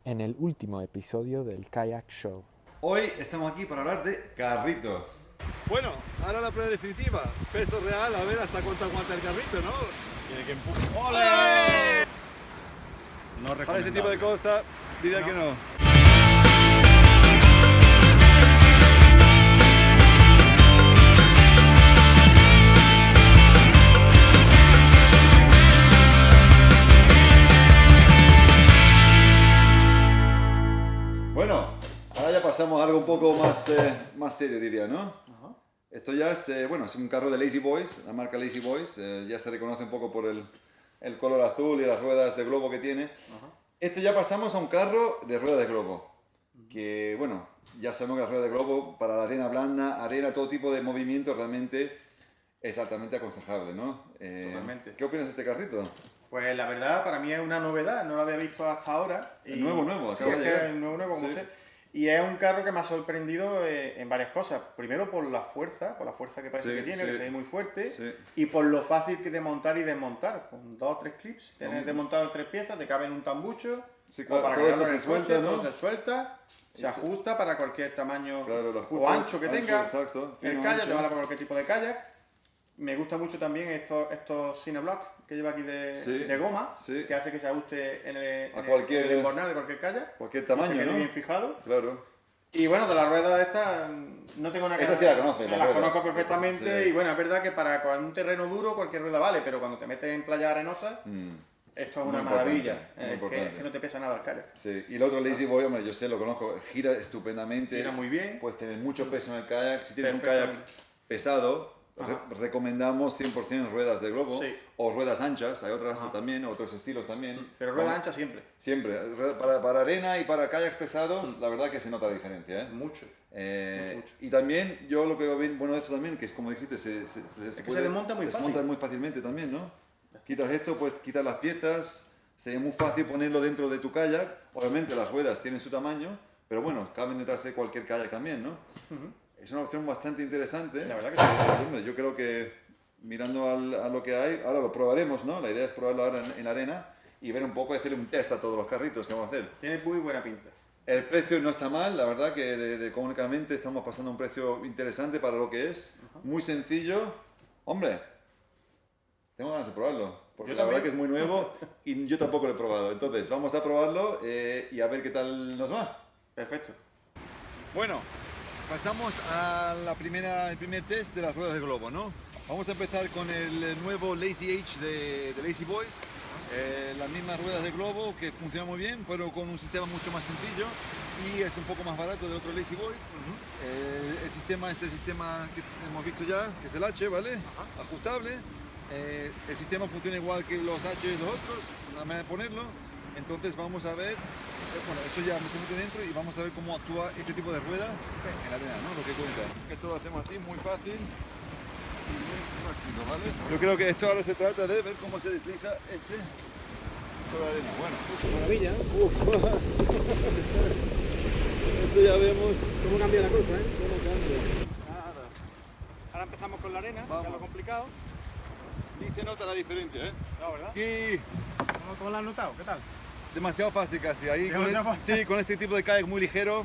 en el último episodio del Kayak Show. Hoy estamos aquí para hablar de carritos. Bueno, ahora la prueba definitiva. Peso real, a ver hasta cuánto aguanta el carrito, ¿no? Tiene que empujar. ¡Ole! No recomendable. Para ese tipo de cosas, diría que no. Bueno, ahora ya pasamos a algo un poco más serio, diría, ¿no? Esto ya es, es un carro de Lazy Boys, la marca Lazy Boys. Ya se reconoce un poco por el color azul y las ruedas de globo que tiene. Esto ya pasamos a un carro de ruedas de globo. Que, bueno, ya sabemos que la rueda de globo para la arena blanda, arena, todo tipo de movimiento realmente es altamente aconsejable, ¿no? Totalmente. ¿Qué opinas de este carrito? Pues la verdad, para mí es una novedad, no lo había visto hasta ahora. El nuevo, sí, acaba de llegar. el nuevo, como Sí. sé. Y es un carro que me ha sorprendido en varias cosas. Primero por la fuerza que parece Sí, que tiene, sí. que se ve muy fuerte. Sí. Y por lo fácil que de montar y desmontar. Con 2 o 3 clips, tienes desmontado en 3 piezas, te cabe en un tambucho. Sí, o claro, para todo esto cargarlo en se el coche, suelta, ¿no? todo se suelta, se ajusta para cualquier tamaño Claro, lo o ajustas, ancho que ancho, tenga. exacto, El fino, kayak ancho. te vale para cualquier tipo de kayak. Me gusta mucho también estos Cineblock que lleva aquí Sí, de goma, sí. que hace que se ajuste A cualquier- en el embornal de cualquier kayak. Cualquier Y tamaño, se quede ¿no? bien fijado. Claro. Y bueno, de las ruedas de estas no tengo nada que Esta sí la conoces, la las rueda. conozco perfectamente. Sí. Y bueno, es verdad que para un terreno duro cualquier rueda vale, pero cuando te metes en playa arenosa, esto es Muy una importante, maravilla. muy Es importante. que no te pesa nada el kayak. Sí, y el otro Lazy Boy, hombre, yo sé, lo conozco, gira estupendamente. Gira muy bien. Puedes tener mucho peso en el kayak. Si tienes un Perfectamente. kayak pesado, recomendamos 100% ruedas de globo Sí. o ruedas anchas. Hay otras también, otros estilos también. Pero rueda ancha siempre. Siempre. Para arena y para kayaks pesados, la verdad que se nota la diferencia, ¿eh? Mucho. Mucho. Y también, yo lo que veo bien, bueno, esto también, que es como dijiste, se que se desmonta muy fácil. desmonta muy fácilmente también, ¿no? Quitas esto, pues quitas las piezas, sería muy fácil ponerlo dentro de tu kayak. Obviamente las ruedas tienen su tamaño, pero bueno, caben detrás de cualquier kayak también, ¿no? Es una opción bastante interesante. La verdad que sí. Hombre, yo creo que mirando a lo que hay, ahora lo probaremos, ¿no? La idea es probarlo ahora en la arena y ver un poco, hacerle un test a todos los carritos que vamos a hacer. Tiene muy buena pinta. El precio no está mal, la verdad que económicamente estamos pasando un precio interesante para lo que es. Muy sencillo. Hombre, tengo ganas de probarlo, porque Yo la verdad también. que es muy nuevo y yo tampoco lo he probado. Entonces, vamos a probarlo y a ver qué tal nos va. Perfecto. Bueno, pasamos a el primer test de las ruedas de globo, ¿no? Vamos a empezar con el nuevo Lazy H de Lazy Boys. Las mismas ruedas de globo que funcionan muy bien, pero con un sistema mucho más sencillo y es un poco más barato del otro Lazy Boys. El sistema es el sistema que hemos visto ya, que es el H, ¿vale? Ajustable. El sistema funciona igual que los H de los otros, la manera de ponerlo. Entonces vamos a ver, bueno, eso ya se mete dentro y vamos a ver cómo actúa este tipo de rueda en la arena, ¿no? Lo que cuenta. Esto lo hacemos así, muy fácil. ¿Vale? Yo creo que esto ahora se trata de ver cómo se desliza toda la arena. Bueno, Maravilla, esto ya vemos. cómo cambia la cosa, cómo cambia. Nada. Ahora empezamos con la arena, que Vamos. es lo complicado. Y se nota la diferencia, ¿eh? No, ¿verdad? Y ¿Cómo lo has notado? ¿Qué tal? demasiado fácil casi. Ahí Demasiado fácil. Sí, con este tipo de kayak muy ligero,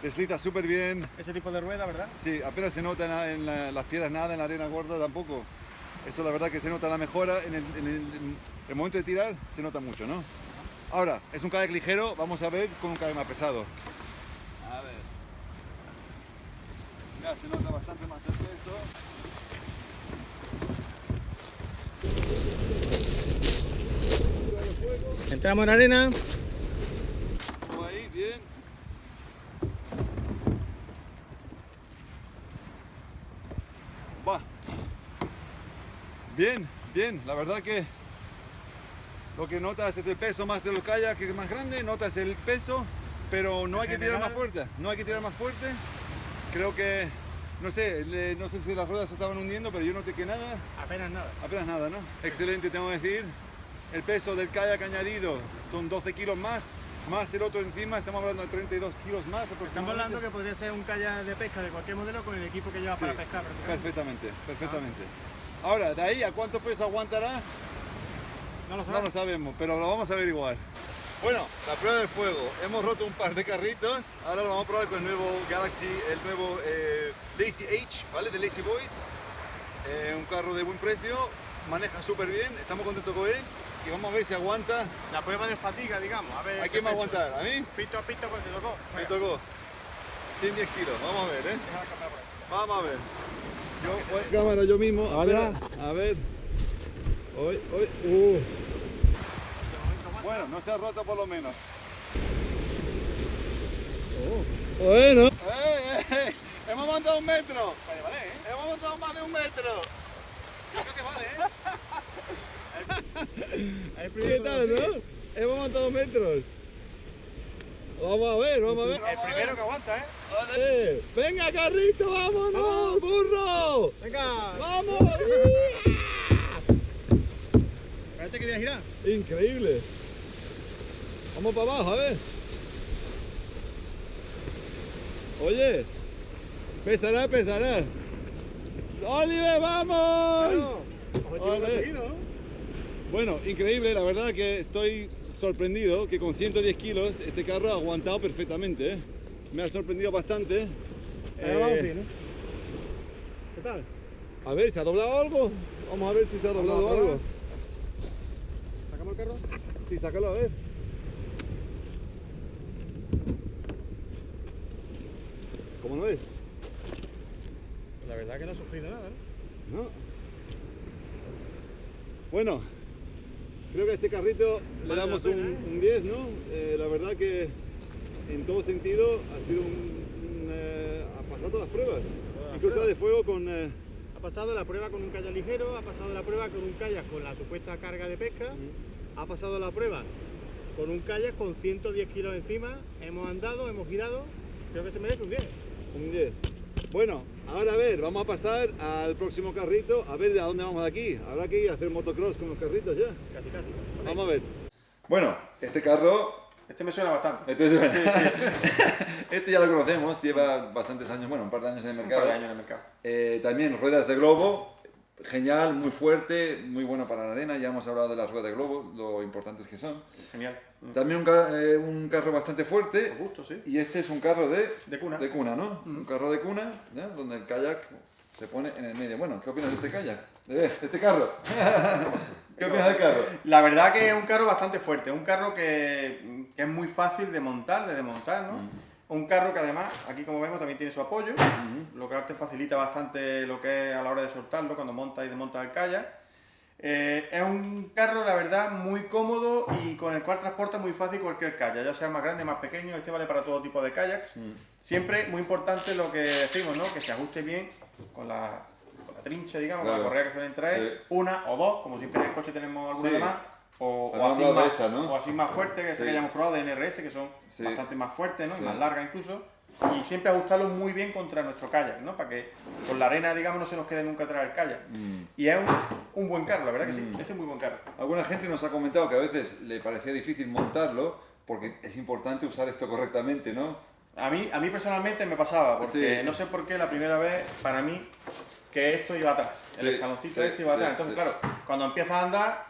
desliza súper bien. Ese tipo de rueda, ¿verdad? Sí, apenas se nota en las piedras nada, en la arena gorda tampoco. Esto la verdad que se nota la mejora, en el momento de tirar se nota mucho, ¿no? Ahora, es un kayak ligero, vamos a ver con un kayak más pesado. A ver. Ya se nota bastante más el peso. Entramos en arena. Todo ahí, bien. Va. Bien, bien, la verdad que lo que notas es el peso más de los kayaks, que es más grande, notas el peso, pero no hay que tirar más fuerte, no hay que tirar más fuerte. Creo que, no sé, no sé si las ruedas se estaban hundiendo, pero yo no noté nada, Apenas nada. apenas nada, ¿no? Excelente, tengo que decir. El peso del kayak añadido son 12 kilos más el otro encima, estamos hablando de 32 kilos más Estamos aproximadamente. hablando que podría ser un kayak de pesca de cualquier modelo con el equipo que lleva para Sí, pescar. perfectamente, perfectamente. Ahora, de ahí a cuánto peso aguantará, No lo no lo sabemos, pero lo vamos a averiguar. Bueno, la prueba del fuego. Hemos roto un par de carritos. Ahora lo vamos a probar con el nuevo Galaxy, el nuevo Lazy H, ¿vale? De Lazy Boys. Un carro de buen precio, maneja súper bien, estamos contentos con él y vamos a ver si aguanta. La prueba de fatiga, digamos. A ver. ¿A quién va a aguantar? ¿A mí? Pito a pito, pues te tocó. Me tocó. 110 kilos, vamos a ver, ¿eh? Vamos a ver. Yo voy. Cámara yo mismo. A ver. Bueno, no se ha roto por lo menos. Bueno. Hemos montado 1 metro. Vale, ¿eh? Hemos montado más de 1 metro. Yo creo que vale, ¿eh? ¿Qué tal, no? Hemos montado metros. Vamos a ver. El primero que aguanta, ¿eh? Vale. Venga, carrito, vámonos, burro. Venga. Vamos. Espérate que voy a girar. Increíble. Vamos para abajo, a ver. Oye, pesará. Oliver, vamos. Objetivo Vale. conseguido, ¿no? Bueno, increíble, la verdad que estoy sorprendido que con 110 kilos este carro ha aguantado perfectamente, ¿eh? Me ha sorprendido bastante. Vamos bien, ¿no? ¿Qué tal? A ver, ¿se ha doblado algo? Vamos a ver si se ha doblado a probar. algo. ¿Sacamos el carro? Sí, sácalo a ver. ¿Cómo lo ves? La verdad que no ha sufrido nada, ¿no? ¿No? Bueno, creo que a este carrito le Vale damos la pena, un 10, ¿no? La verdad que en todo sentido ha sido ha pasado todas las pruebas. las Incluso pruebas. de fuego con... Ha pasado la prueba con un kayak ligero, ha pasado la prueba con un kayak con la supuesta carga de pesca, ha pasado la prueba con un kayak con 110 kilos encima, hemos andado, hemos girado, creo que se merece un 10. Un 10. Bueno, ahora a ver, vamos a pasar al próximo carrito, a ver de a dónde vamos de aquí. Habrá que ir a hacer motocross con los carritos ya. Casi, casi. Vamos a ver. Bueno, este carro... Este me suena bastante. Este ya lo conocemos, lleva bastantes años, bueno, un par de años en el Un mercado. par de años en el mercado. También ruedas de globo, genial, muy fuerte, muy bueno para la arena. Ya hemos hablado de las ruedas de globo, lo importantes que son. Genial. También un carro bastante fuerte. Por gusto, sí. Y este es un carro de cuna. ¿no? Un carro de cuna, ¿ya? Donde el kayak se pone en el medio. Bueno, ¿qué opinas de este kayak? De este carro. ¿Qué opinas del carro? La verdad que es un carro bastante fuerte, un carro que es muy fácil de montar, de desmontar, ¿no? Un carro que además, aquí como vemos, también tiene su apoyo, lo que te facilita bastante lo que es a la hora de soltarlo, cuando montas y desmontas el kayak. Es un carro, la verdad, muy cómodo y con el cual transporta muy fácil cualquier kayak, ya sea más grande, más pequeño, este vale para todo tipo de kayaks. Siempre muy importante lo que decimos, ¿no? Que se ajuste bien con la trinche, digamos, Claro. con la correa que suelen traer, Sí. una o dos, como siempre en el coche tenemos alguna Sí. de más, o Además así de más, esta, ¿no? o así más fuerte, que este Sí. que hayamos probado de NRS, que son Sí. bastante más fuertes, ¿no? Sí. Y más largas incluso. Y siempre ajustarlo muy bien contra nuestro kayak, ¿no? Para que con la arena, digamos, no se nos quede nunca atrás el kayak. Y es un buen carro, la verdad que sí. Este es muy buen carro. Alguna gente nos ha comentado que a veces le parecía difícil montarlo porque es importante usar esto correctamente, ¿no? A mí personalmente me pasaba, porque Sí. no sé por qué la primera vez, para mí, que esto iba atrás. Sí, El escaloncito sí, este iba sí, atrás. Entonces, sí. claro, cuando empiezas a andar,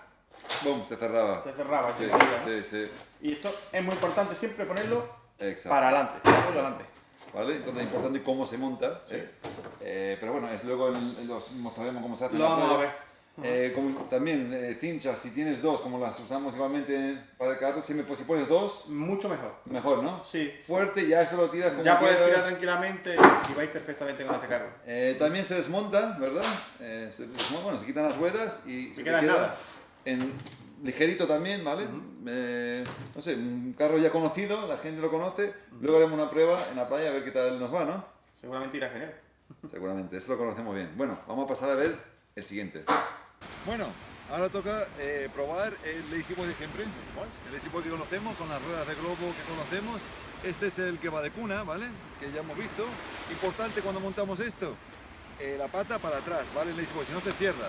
¡Bum! Se cerraba. se cerraba, Sí, se movía, ¿no? sí, sí. Y esto es muy importante siempre ponerlo Exacto. para adelante, apoyo adelante. ¿Vale? Entonces es importante cómo se monta. Sí. Pero bueno, es luego mostraremos cómo se hace. en Lo la vamos a playa. ver. Como también cinchas, si tienes dos, como las usamos igualmente para el carro, si pones dos, Mucho mejor. mejor, ¿no? Sí. Fuerte, ya eso lo tiras como Ya puedes quieras. tirar tranquilamente y vais perfectamente con este carro. También se desmonta, ¿verdad? Bueno, se quitan las ruedas y se queda te en queda nada. ligerito también, ¿vale? No sé, un carro ya conocido, la gente lo conoce. Luego haremos una prueba en la playa a ver qué tal nos va, ¿no? Seguramente irá genial. Seguramente, eso lo conocemos bien. Bueno, vamos a pasar a ver el siguiente. Bueno, ahora toca probar el Lazy Boy de siempre. El Lazy Boy que conocemos, con las ruedas de globo que conocemos. Este es el que va de cuna, ¿vale? Que ya hemos visto. Importante cuando montamos esto, la pata para atrás, ¿vale? El Lazy Boy, si no se cierra.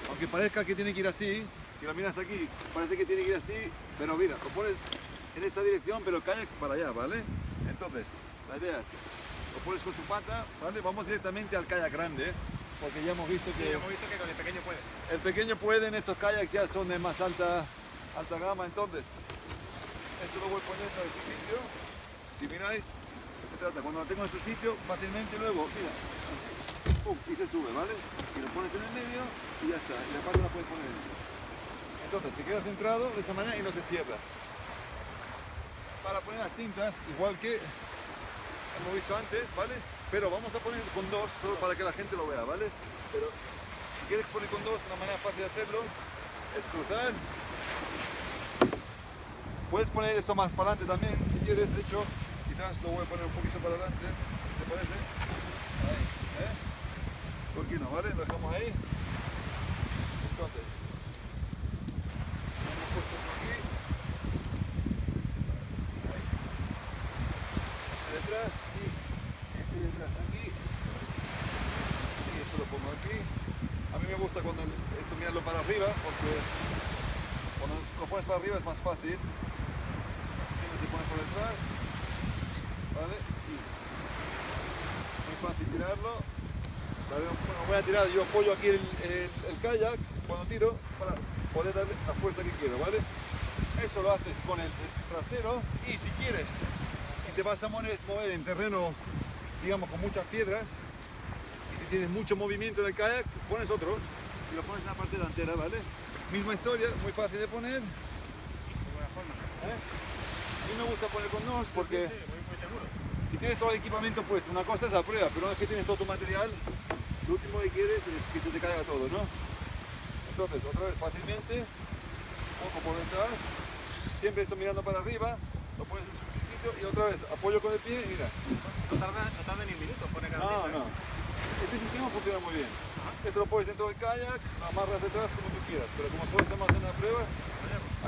Aunque parezca que tiene que ir así, si lo miras aquí, parece que tiene que ir así, pero mira, lo pones en esta dirección, pero el kayak para allá, ¿vale? Entonces, la idea es, lo pones con su pata, ¿vale? Vamos directamente al kayak grande, porque ya hemos visto Sí, que hemos visto que con el pequeño puede. el pequeño puede, en estos kayaks ya son de más alta gama, entonces esto lo voy poniendo en su sitio. Si miráis, se trata, cuando lo tengo en su sitio, fácilmente luego, mira, así, pum, y se sube, ¿vale? Y lo pones en el medio y ya está, y la parte la puedes poner en medio. Entonces se queda centrado de esa manera y no se cierra. Para poner las cintas, igual que hemos visto antes, ¿vale? Pero vamos a poner con dos, pero para que la gente lo vea, ¿vale? Pero si quieres poner con dos, una manera fácil de hacerlo es cruzar. Puedes poner esto más para adelante también, si quieres. De hecho, quizás lo voy a poner un poquito para adelante, ¿te parece? Ahí, ¿eh? Poquito, ¿vale? Lo dejamos ahí. Entonces, hemos puesto esto aquí. Ahí. Este detrás y este detrás aquí. Y esto lo pongo aquí. A mí me gusta cuando esto mirarlo para arriba, porque cuando lo pones para arriba es más fácil. Se pone por detrás, ¿vale? Y muy fácil tirarlo. Bueno, voy a tirar, yo apoyo aquí el kayak cuando tiro para poder darle la fuerza que quiero, ¿vale? Eso lo haces con el trasero y si quieres y te vas a mover en terreno, digamos, con muchas piedras y si tienes mucho movimiento en el kayak, pones otro y lo pones en la parte delantera, ¿vale? Misma historia, muy fácil de poner. De buena forma. A mí me gusta poner con dos porque Sí, muy seguro. si tienes todo el equipamiento, pues una cosa es la prueba, pero una vez que tienes todo tu material, lo último que quieres es que se te caiga todo, ¿no? Entonces, otra vez fácilmente, un poco por detrás, siempre esto mirando para arriba, lo pones en su sitio y otra vez apoyo con el pie y mira. No tarda ni un minuto, pone cada No, cinta. no. Este sistema funciona muy bien. Esto lo pones dentro del kayak, lo amarras detrás como tú quieras, pero como solo estamos haciendo una prueba,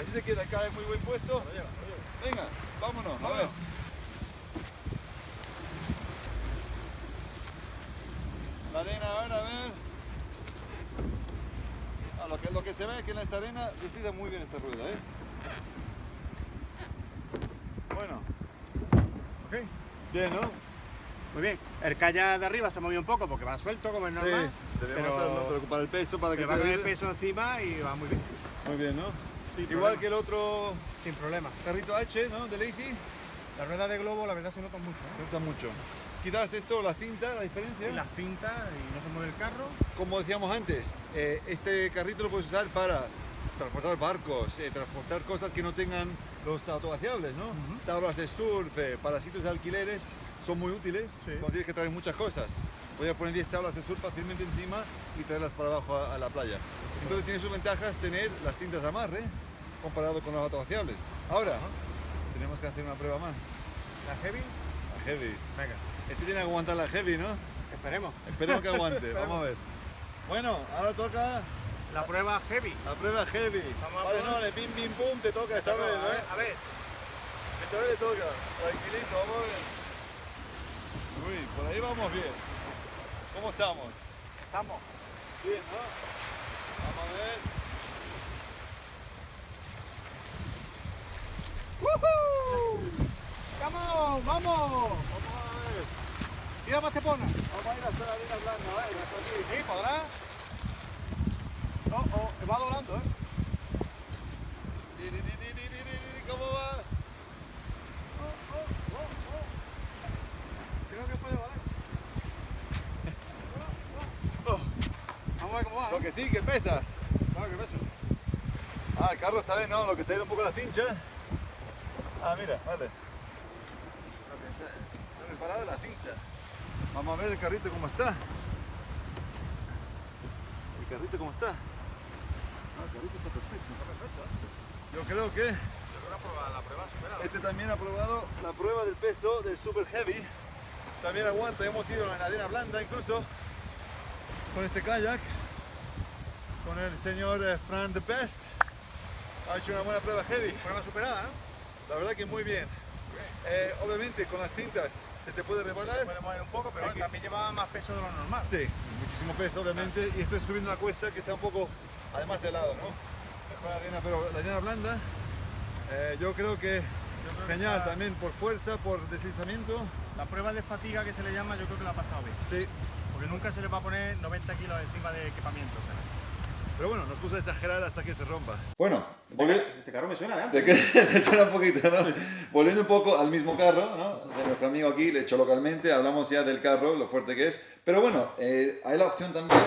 así se queda el kayak muy buen puesto. Lo lleva. Venga, vámonos, a ver. La arena ahora, a ver. Lo que se ve es que en esta arena desliza muy bien esta rueda, ¿eh? Bueno. Ok. Bien, ¿no? Muy bien. El kayak de arriba se ha movido un poco porque va suelto como es normal. debemos hacerlo, pero para el peso, para que Pero va te con el vea. peso encima y va muy bien. Muy bien, ¿no? Sin Igual problema. que el otro Sin problema. carrito H, ¿no? De Lazy, La rueda de globo, la verdad, se nota mucho. se nota mucho. Quizás esto, la cinta, la diferencia. Y la cinta y no se mueve el carro. Como decíamos antes, este carrito lo puedes usar para transportar barcos, transportar cosas que no tengan los autovaciables, ¿no? Tablas de surf, para sitios de alquileres son muy útiles Sí. cuando tienes que traer muchas cosas. Voy a poner 10 tablas de surf fácilmente encima y traerlas para abajo a la playa. Entonces tiene sus ventajas tener las cintas de amarre comparado con los autovaciables. Ahora, tenemos que hacer una prueba más. La heavy. La heavy. Venga. Este tiene que aguantar la heavy, ¿no? Esperemos. Esperemos que aguante. Vamos a ver. Bueno, ahora toca La prueba heavy. la prueba heavy. Vamos a Vale, probar. no, el bim bim pum te toca esta vez, ¿no? A ver. Esta vez le toca. Tranquilito, vamos a ver. Uy, por ahí vamos bien. ¿Cómo estamos? Estamos. Bien, ¿no? Vamos a ver. ¡Vamos! ¡Vamos! Vamos a ver. Tira más te pone. Vamos a ir hasta la arena blanda, ¿vale? Hasta aquí. Sí, podrá. Va doblando, ¿eh? ¿Cómo va? Creo que puede valer. Vamos a ver cómo va. Lo que sí, que pesas. Claro que peso. Ah, el carro esta vez no, lo que se ha ido un poco la cincha. Ah, mira, vale. Lo que se ha reparado la cincha. Vamos a ver el carrito cómo está. El carrito cómo está. Ah, el carrito está perfecto. Está perfecto. Yo creo que La prueba superada. este también ha probado la prueba del peso del Super Heavy. También aguanta, hemos ido en arena blanda incluso con este kayak. Con el señor Fran the Best. Ha hecho una buena prueba heavy. Prueba superada, ¿no? La verdad que muy bien. Obviamente con las cintas se te puede reparar. Puede mover un poco, pero Aquí. también lleva más peso de lo normal. Sí, muchísimo peso obviamente. Y estoy subiendo una cuesta que está un poco, además de lado, ¿no? Con la arena, pero la arena blanda, yo creo que genial está- también por fuerza, por deslizamiento. La prueba de fatiga que se le llama, yo creo que la ha pasado bien. Sí, Porque nunca se le va a poner 90 kilos encima de equipamiento. ¿sabes? Pero bueno, nos gusta exagerar hasta que se rompa. Bueno, Este carro me suena de antes. de que te suena un poquito, ¿no? Volviendo un poco al mismo carro, ¿no? De nuestro amigo aquí, le hecho localmente, hablamos ya del carro, lo fuerte que es. Pero bueno, hay la opción también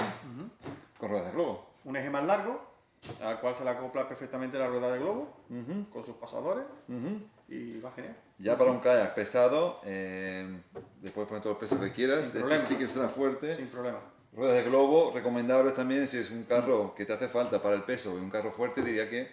con ruedas de globo. Un eje más largo, al cual se le acopla perfectamente la rueda de globo, con sus pasadores, y va genial. Ya para un kayak pesado, después poner todo el peso que quieras, Sin esto problema. sí que será fuerte. Sin problema. Ruedas de globo, recomendables también si es un carro que te hace falta para el peso y un carro fuerte, diría que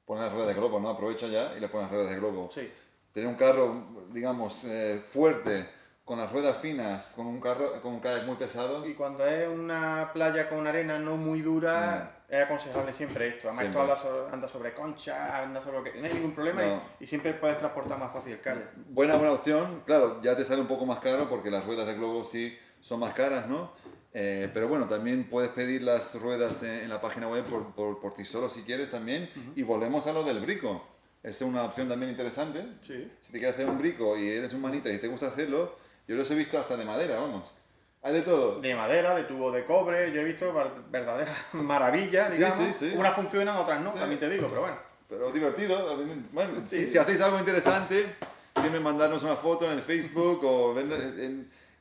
poner las ruedas de globo, ¿no? Aprovecha ya y le pones ruedas de globo. Sí. Tener un carro, digamos, fuerte, con las ruedas finas, con un kayak muy pesado. Y cuando es una playa con arena no muy dura, es aconsejable siempre esto. Además, Siempre. esto anda sobre concha, anda sobre lo que... No hay ningún problema No. y siempre puedes transportar más fácil el kayak. Buena opción, claro, ya te sale un poco más caro porque las ruedas de globo sí son más caras, ¿no? Pero bueno, también puedes pedir las ruedas en la página web por ti solo si quieres también. Y volvemos a lo del brico. Es una opción también interesante. Sí. Si te quieres hacer un brico y eres un manita y te gusta hacerlo, yo los he visto hasta de madera, vamos. Hay de todo. De madera, de tubo de cobre, yo he visto verdaderas maravillas, Sí, digamos. sí, sí. Unas funcionan, otras no, Sí. también te digo, pero bueno. Pero divertido. Bueno, Sí. si hacéis algo interesante, siempre mandarnos una foto en el Facebook o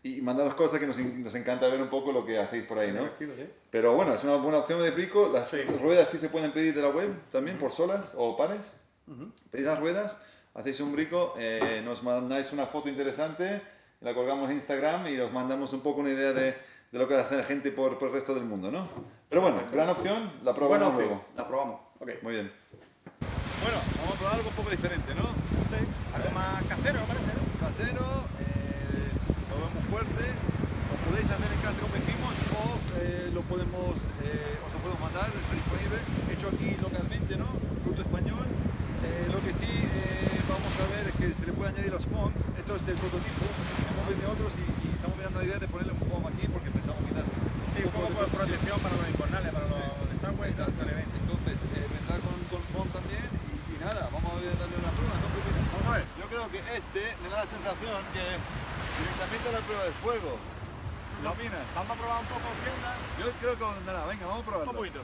y mandarnos cosas que nos encanta ver un poco lo que hacéis por ahí, ¿no? Divertido, sí. Pero bueno, es una buena opción de brico. Las Sí. ruedas sí se pueden pedir de la web también por solas o pares. Pedís las ruedas, hacéis un brico, nos mandáis una foto interesante, la colgamos en Instagram y os mandamos un poco una idea de lo que hace la gente por el resto del mundo, ¿no? Pero bueno, gran opción, la Buena probamos opción, luego. la probamos. Ok. Muy bien. Bueno, vamos a probar algo un poco diferente, ¿no? Sí. Algo más casero, me parece, ¿no? Casero, lo vemos fuerte, lo podéis hacer en casa como dijimos o os lo podemos mandar, está disponible, hecho aquí localmente, ¿no? Producto español. Lo que sí vamos a ver es que se le puede añadir los foams, esto es del prototipo, hemos visto otros y estamos mirando la idea de ponerle un foam aquí porque pensamos quizás Sí, un poco por protección para los incornales, para los desagües. Exactamente, entonces vendrá con foam también y nada, vamos a darle una prueba, ¿no? Vamos a ver. Yo creo que este me da la sensación que directamente a la prueba del fuego. ¿Qué opinas? Vamos a probar un poco, ¿qué onda? Yo creo que nada, venga, vamos a probarlo. Un poquito.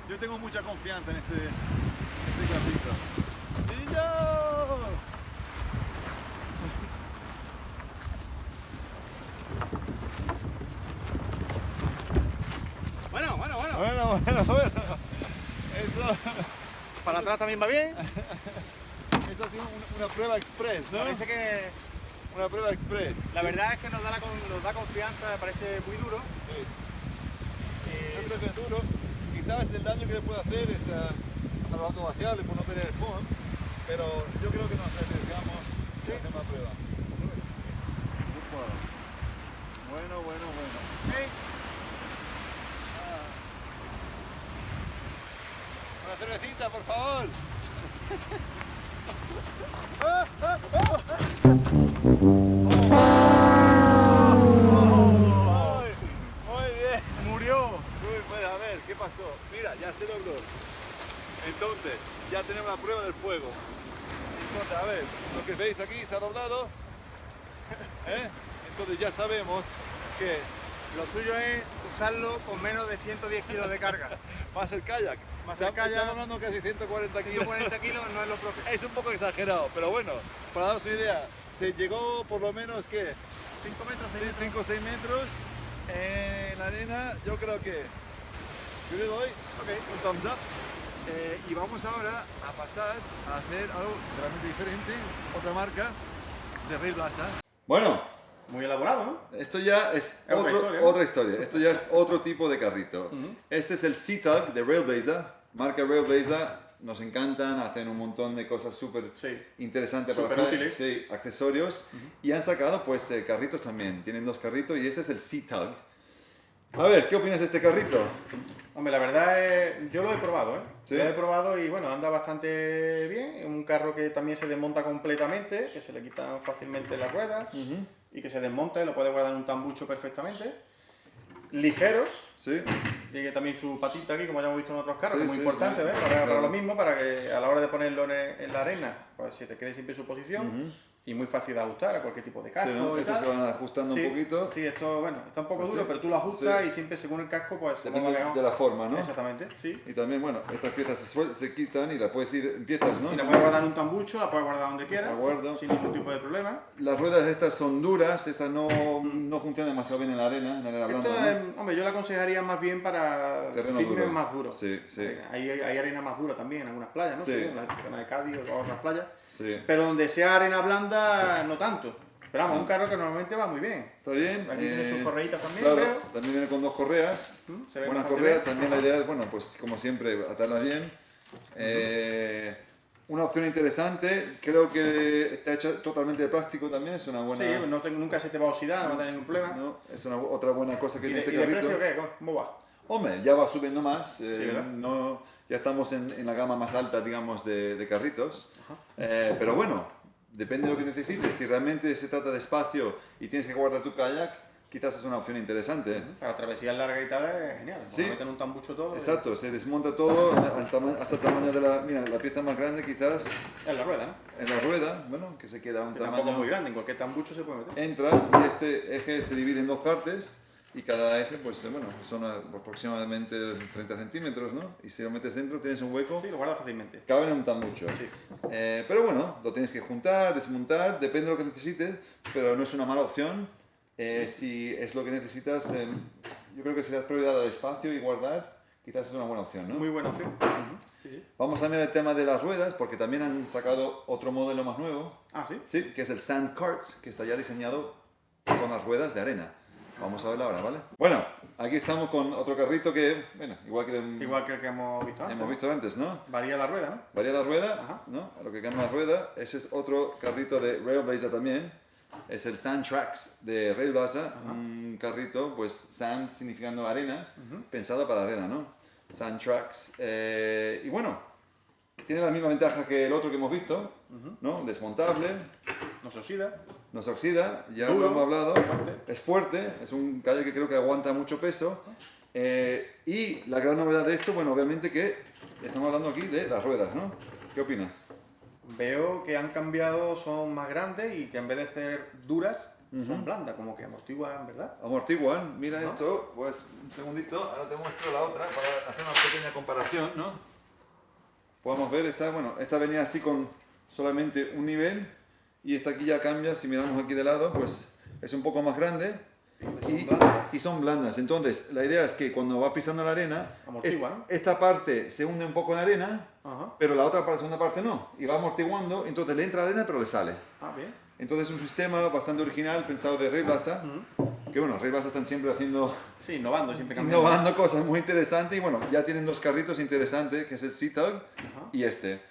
Yo tengo mucha confianza en este carrito. ¡Y yo! Bueno. Bueno. Eso, Para atrás también va bien. esto ha sido una prueba express, ¿no? Parece que Una prueba express. la verdad es que nos da confianza, parece muy duro. Sí. Yo creo que es duro. Quizás el daño que le puede hacer es a los autovaciables por no tener el foam, pero yo creo que nos arriesgamos a hacer una prueba. Bueno. Ok. Una cervecita, por favor. Muy bien. Murió. Pues a ver, ¿qué pasó? Mira, ya se logró. Entonces, ya tenemos la prueba del fuego. Entonces, a ver, lo que veis aquí se ha doblado. Entonces ya sabemos que Lo suyo es usarlo con menos de 110 kilos de carga. más el kayak. Más el kayak. Estamos hablando casi 140 kilos. 140 kilos no es lo propio. Es un poco exagerado, pero bueno, para daros una idea, se llegó por lo menos, ¿qué? 5 metros, 6 metros. 5 o 6 metros en la arena. Yo creo que yo le doy un thumbs up. Y vamos ahora a pasar a hacer algo realmente diferente, otra marca de Rail Blaza. Bueno, Muy elaborado, ¿no? esto ya es otra historia, ¿no? Esto ya es otro tipo de carrito. Este es el Sea-Tug de Railblaza, marca Railblaza. Nos encantan, hacen un montón de cosas súper Sí. interesantes Súper para útiles. sí, accesorios. Y han sacado pues carritos también. Tienen 2 carritos y este es el Sea-Tug. A ver, ¿qué opinas de este carrito? Hombre, la verdad es, yo lo he probado, ¿eh? ¿Sí? Lo he probado y bueno, anda bastante bien. Es un carro que también se desmonta completamente, que se le quitan fácilmente las ruedas y que se desmonta y lo puede guardar en un tambucho perfectamente. Ligero, Sí. tiene también su patita aquí, como ya hemos visto en otros carros, Sí, que es muy sí, importante, sí. ¿ves? Para Claro. lo mismo, para que a la hora de ponerlo en la arena, pues se te quede siempre en su posición. y muy fácil de ajustar a cualquier tipo de casco. Sí, ¿no? y Estos tal. se van ajustando Sí, un poquito. Sí, esto, bueno, está un poco Así. duro, pero tú lo ajustas Sí. y siempre según el casco, pues se Depende ponga mejor. de la forma, ¿no? Exactamente, sí. Y también, bueno, estas piezas se quitan y las puedes ir en piezas, ¿no? Y la puedes guardar en un tambucho, la puedes guardar donde quieras, La guardo. sin ningún tipo de problema. Las ruedas estas son duras, estas no funcionan demasiado bien en la arena blanda, Esto ¿no? es, hombre, yo la aconsejaría más bien para Terreno firmes duro. más duros. Sí, sí. Hay arena más dura también en algunas playas, ¿no? Sí. En la zona de Cádiz o otras playas. Sí. Pero donde sea arena blanda, no tanto. Pero vamos, un carro que normalmente va muy bien. ¿Está bien? Aquí tiene sus correitas también, Claro, veo. también viene con 2 correas. Se ve Buenas bastante correas, bien. también la idea es, bueno, pues como siempre, atarlas bien. Una opción interesante, creo que está hecha totalmente de plástico también, es una buena... Sí, nunca se te va a oxidar, no va a tener ningún problema. ¿no? Es otra buena cosa que ¿Y tiene de, este y de carrito. precio qué? ¿Cómo va? Hombre, ya va subiendo más, ¿verdad? ya estamos en la gama más alta, digamos, de carritos. Pero bueno, depende de lo que necesites. Si realmente se trata de espacio y tienes que guardar tu kayak, quizás es una opción interesante. Para travesías largas y tal es genial. Sí. Meter un tambucho todo. Exacto, se desmonta todo hasta el tamaño de la pieza más grande quizás Es la rueda, ¿no? en la rueda, bueno, que se queda un Que tampoco es muy tamaño... grande, en cualquier tambucho se puede meter. Entra y este eje se divide en 2 partes y cada eje, pues bueno, son aproximadamente 30 centímetros, ¿no? Y si lo metes dentro tienes un hueco, Sí, lo guardas fácilmente. cabe en un tambucho. Sí. Pero bueno, lo tienes que juntar, desmontar, depende de lo que necesites, pero no es una mala opción. Si es lo que necesitas, yo creo que si le das prioridad al espacio y guardar, quizás es una buena opción, ¿no? Muy buena opción. Sí, sí. Vamos a ver el tema de las ruedas, porque también han sacado otro modelo más nuevo, Ah, sí. sí, que es el Sand Carts, que está ya diseñado con las ruedas de arena. Vamos a verlo ahora, ¿vale? Bueno, aquí estamos con otro carrito que, bueno, igual que Igual que el que hemos visto antes. hemos visto antes, ¿no? Varía la rueda, ¿no? Varía la rueda, Ajá. ¿no? A lo que cambia la rueda. Ese es otro carrito de Railblazer también. Es el Sand Tracks de Railblazer. Un carrito, pues sand significando arena, pensado para arena, ¿no? Sand Tracks. Y bueno, tiene la misma ventaja que el otro que hemos visto, ¿no? Desmontable, No se oxida. no se oxida, ya Duro, lo hemos hablado. fuerte. Es fuerte, es un kayak que creo que aguanta mucho peso. Y la gran novedad de esto, bueno, obviamente que estamos hablando aquí de las ruedas, ¿no? ¿Qué opinas? Veo que han cambiado, son más grandes y que en vez de ser duras, son blandas, como que amortiguan, ¿verdad? Amortiguan, mira esto, pues un segundito, ahora te muestro la otra para hacer una pequeña comparación, ¿no? Podemos ver, esta venía así con solamente un nivel y esta aquí ya cambia, si miramos aquí de lado, pues es un poco más grande y son blandas. Entonces, la idea es que cuando va pisando la arena, Amortigua, ¿no? esta parte se hunde un poco en la arena, Ajá. pero la segunda parte no, y va amortiguando, entonces le entra la arena pero le sale. Ah, bien. Entonces es un sistema bastante original pensado de Railblazer, que bueno, Railblazer están siempre haciendo, Sí, innovando, siempre cambiando. innovando cosas muy interesantes y bueno, ya tienen 2 carritos interesantes, que es el Sea-Tug y este.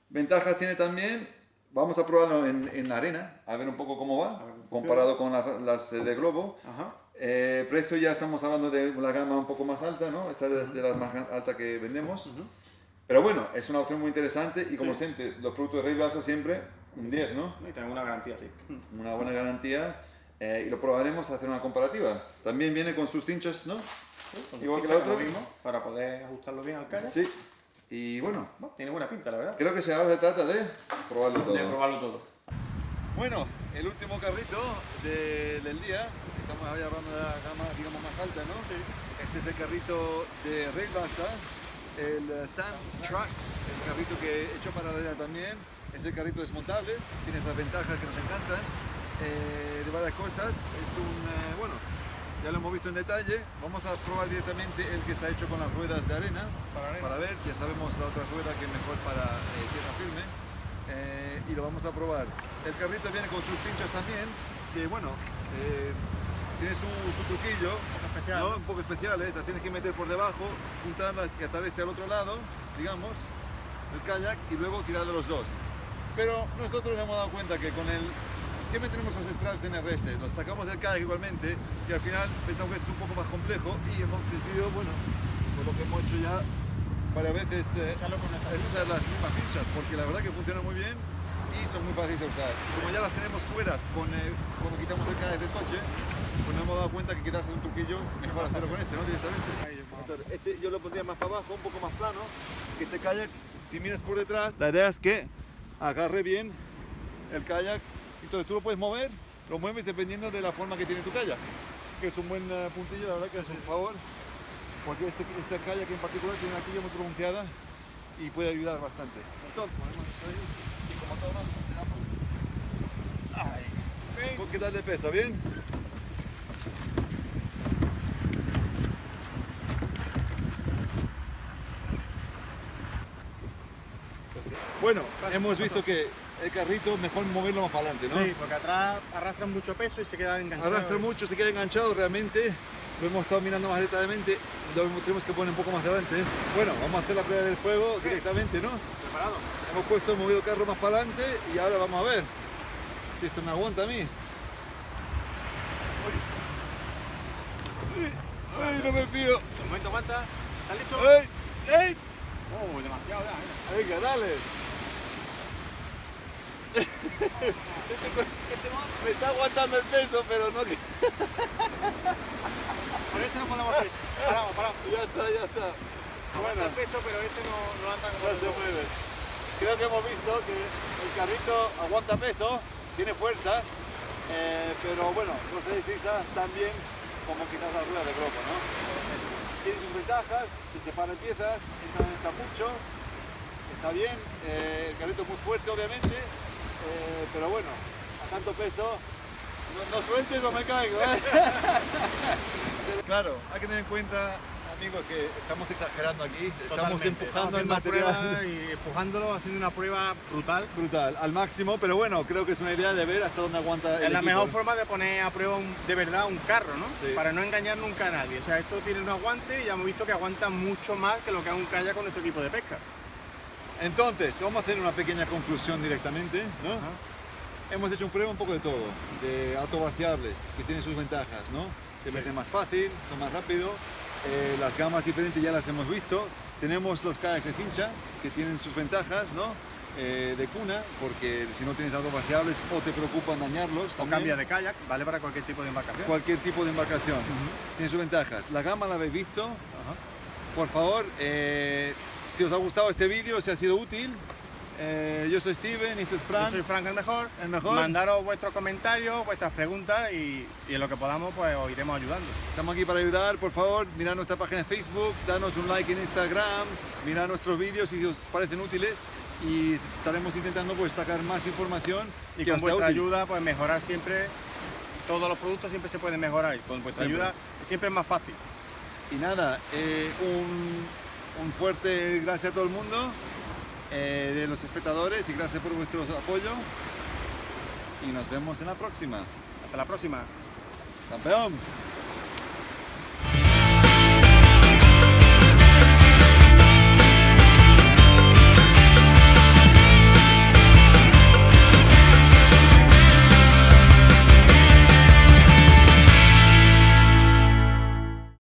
Ventajas tiene también, vamos a probarlo en la arena, a ver un poco cómo va, comparado con las de Globo. Ajá. Precio ya estamos hablando de una gama un poco más alta, ¿no? Esta es de las más altas que vendemos. Pero bueno, es una opción muy interesante y como siempre, los productos de Railblazer siempre un 10, ¿no? Y tengo una garantía, sí. Una buena garantía y lo probaremos a hacer una comparativa. También viene con sus cinchas, ¿no? Con Igual que ficha, la otra. como vimos, para poder ajustarlo bien al kayak. Sí. Y bueno, Bueno, tiene buena pinta, la verdad. creo que ahora se trata de probarlo todo. De probarlo todo. Bueno, el último carrito del día, estamos ahí hablando de la gama, digamos, más alta, ¿no? Sí. Este es el carrito de Railblazer, el Sand Tracks, el carrito que he hecho para la arena también. Es el carrito desmontable, tiene esas ventajas que nos encantan, de varias cosas. Es bueno, ya lo hemos visto en detalle. Vamos a probar directamente el que está hecho con las ruedas de arena, para ver, ya sabemos la otra rueda que es mejor para tierra firme. Y lo vamos a probar. El carrito viene con sus pinchos también, que bueno, tiene su truquillo, especial. ¿no? Un poco especial, las tienes que meter por debajo, juntarlas y atar este al otro lado, digamos, el kayak, y luego tirar de los dos. Pero nosotros nos hemos dado cuenta que con siempre tenemos los straps de NRS, los sacamos del kayak igualmente, y al final pensamos que esto es un poco más complejo, y hemos decidido, bueno, por lo que hemos hecho ya varias veces, es usar las mismas pinchas, porque la verdad que funciona muy bien y son muy fáciles de usar. Y como ya las tenemos fuera cuando quitamos el kayak del coche, pues nos hemos dado cuenta que quizás es un truquillo mejor hacerlo con este, ¿no? Directamente. Entonces, este yo lo pondría más para abajo, un poco más plano, que este kayak, si miras por detrás, la idea es que agarre bien el kayak Entonces tú lo puedes mover, lo mueves dependiendo de la forma que tiene tu kayak. Que es un buen puntillo, la verdad que es un favor. Porque esta kayak en particular tiene una quilla muy pronunciada y puede ayudar bastante. Entonces ponemos esto ahí y como todos le damos... ¡Ay! ¿Qué tal de peso? ¿Bien? Bueno, hemos visto que el carrito mejor moverlo más para adelante, ¿no? Sí, porque atrás arrastran mucho peso y se queda enganchado. Arrastra mucho, se queda enganchado realmente. Lo hemos estado mirando más detalladamente, lo tenemos que poner un poco más adelante. Bueno, vamos a hacer la prueba del fuego directamente, ¿no? ¿Preparado? Hemos puesto el movido carro más para adelante y ahora vamos a ver si esto me aguanta a mí. ¡Ay, no me fío! De momento aguanta. ¿Estás listo? ¡Ay! ¡Ay! Oh, demasiado ya. Venga, dale. Me está aguantando el peso, pero no que... Con este no podemos hacer. Paramos. Ya está. Aguanta el peso, pero este no anda como No se mueve. Creo que hemos visto que el carrito aguanta peso, tiene fuerza, pero bueno, no se desliza tan bien como quizás la rueda de globo, ¿no? Tiene sus ventajas, se separan piezas, entra en el capucho, está bien, el carrito es muy fuerte obviamente, pero bueno, a tanto peso, no sueltes o me caigo, ¿eh? Claro, hay que tener en cuenta, amigos, que estamos exagerando aquí, estamos empujando el material. Y empujándolo, haciendo una prueba brutal. Brutal, al máximo, pero bueno, creo que es una idea de ver hasta dónde aguanta el Es la equipo. mejor forma de poner a prueba de verdad un carro, ¿no? Sí. Para no engañar nunca a nadie. O sea, esto tiene un aguante y ya hemos visto que aguanta mucho más que lo que es un kayak con nuestro equipo de pesca. Entonces, vamos a hacer una pequeña conclusión directamente, ¿no? Ajá. Hemos hecho un prueba un poco de todo, de autovaciables, que tienen sus ventajas, ¿no? Se meten más fácil, son más rápido, las gamas diferentes ya las hemos visto. Tenemos los kayaks de cincha, que tienen sus ventajas, ¿no? De cuna, porque si no tienes autovaciables o te preocupan dañarlos, O también. cambia de kayak, vale para cualquier tipo de embarcación. Cualquier tipo de embarcación, tiene sus ventajas. La gama la habéis visto. Ajá. Por favor, si os ha gustado este vídeo, si ha sido útil, yo soy Steven y este es Frank. Yo soy Frank el mejor. mejor. Mandaros vuestros comentarios, vuestras preguntas y en lo que podamos pues os iremos ayudando. Estamos aquí para ayudar, por favor, mirad nuestra página de Facebook, danos un like en Instagram, mirad nuestros vídeos si os parecen útiles y estaremos intentando pues sacar más información Y que con os sea vuestra útil. ayuda pues mejorar siempre, todos los productos siempre se pueden mejorar y con vuestra Siempre. ayuda siempre es más fácil. Y nada, un fuerte gracias a todo el mundo, de los espectadores y gracias por vuestro apoyo y nos vemos en la próxima. Hasta la próxima. ¡Campeón!